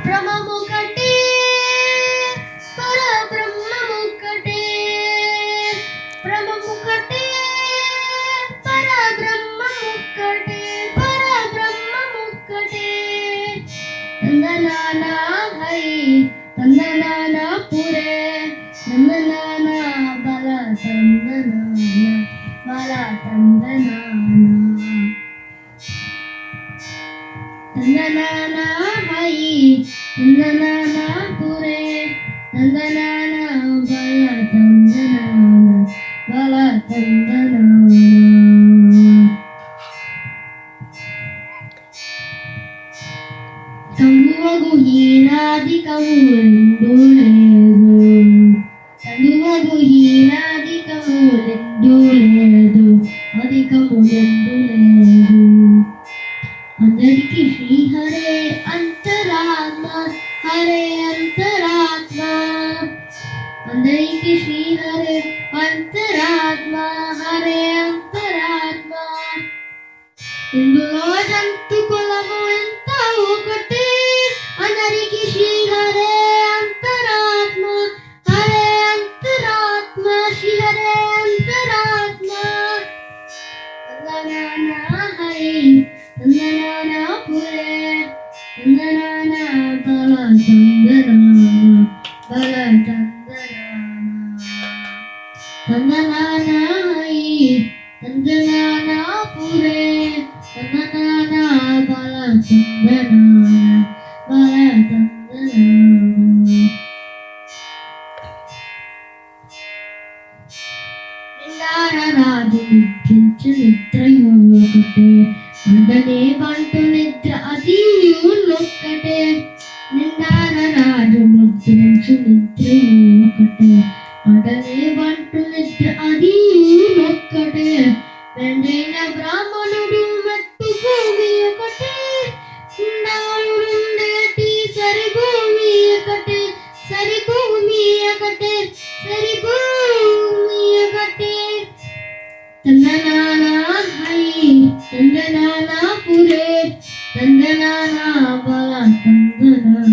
బ్రహ్మముకటే పరబ్రహ్మముకటే బ్రహ్మముకటే పరబ్రహ్మముకటే పరబ్రహ్మముకటే నందనానా high నందనానా పురే నందనానా బల నందనానా బల నందనానా నందనానా హై నందనానా పురే నందనానా బల నందనానా బల నందనానా కంగువగు హీనాదికము రెండు లేదు కంగువగు హీనాదికము రెండు లేదు అధికము రెండు లేదు అందరికి శ్రీహరే అంతరాత్మ హరే అంతరాత్మ అందరికి శ్రీహరే అంతరాత్మ హరే అంతరాత్మ ఇందులో జంతు కులము ఎంత ఒకటి అందరికి శ్రీహరే అంతరాత్మ హరే అంతరాత్మ శ్రీహరే అంతరాత్మ నందనానా హై నందనానా పురే నందనానా బల నందనానా బల నందనానా హై నందనానా పురే నందనానా బల నందనానా బల నందనానా నిందారరాజు నిద్రించు నిద్రయు ఒకటే అందనే బంటు నిద్ర అదియునొక్కటే నిందారరాజు నిద్రించు నిద్రయు ఒకటే అందనే బంటు నిద్ర అదియునొక్కటే వెండైన బ్రాహ్మణుడు మెట్టు భూమి ఒకటే నాయుడుండేటి సరి భూమి ఒకటే సరి భూమి ఒకటే సరి భూమి ఒకటే నందనానా హై నందనానా పురే నందనానా బల నందనానా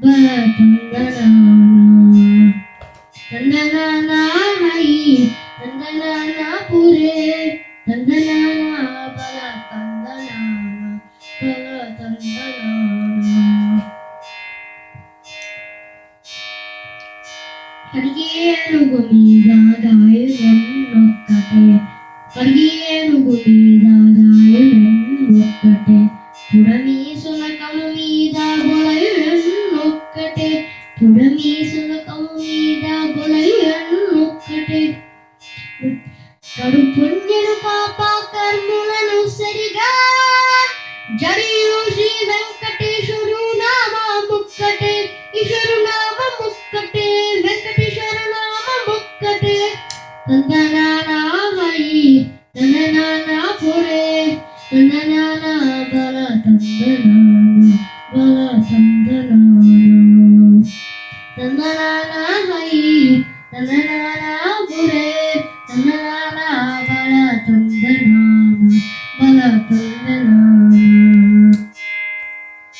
బల నందనానా హై నందనానా పురే నందనానా బల నందనానా బల నందనానా కడిగేనుగు మీద గాయలన్నొక్కటే కడిగేనుగు మీద గాయలన్నొక్కటే పుడమి సులకము మీద బొలయన్నొక్కటే పుడమి సులకము మీద బొలయన్నొక్కటే కడు పుణ్యను పాప కర్ములను సరిగా జరియు శ్రీ వెంకటేశ్వరు నామముక్కటే ఈశ్వరు నామముక్కటే వెంకటేశ్వర నామముక్కటే నందనానా హై నందనానా పురే నందనానా బల నందనానా బల నందనానా నందనానా హై నందనానా పురే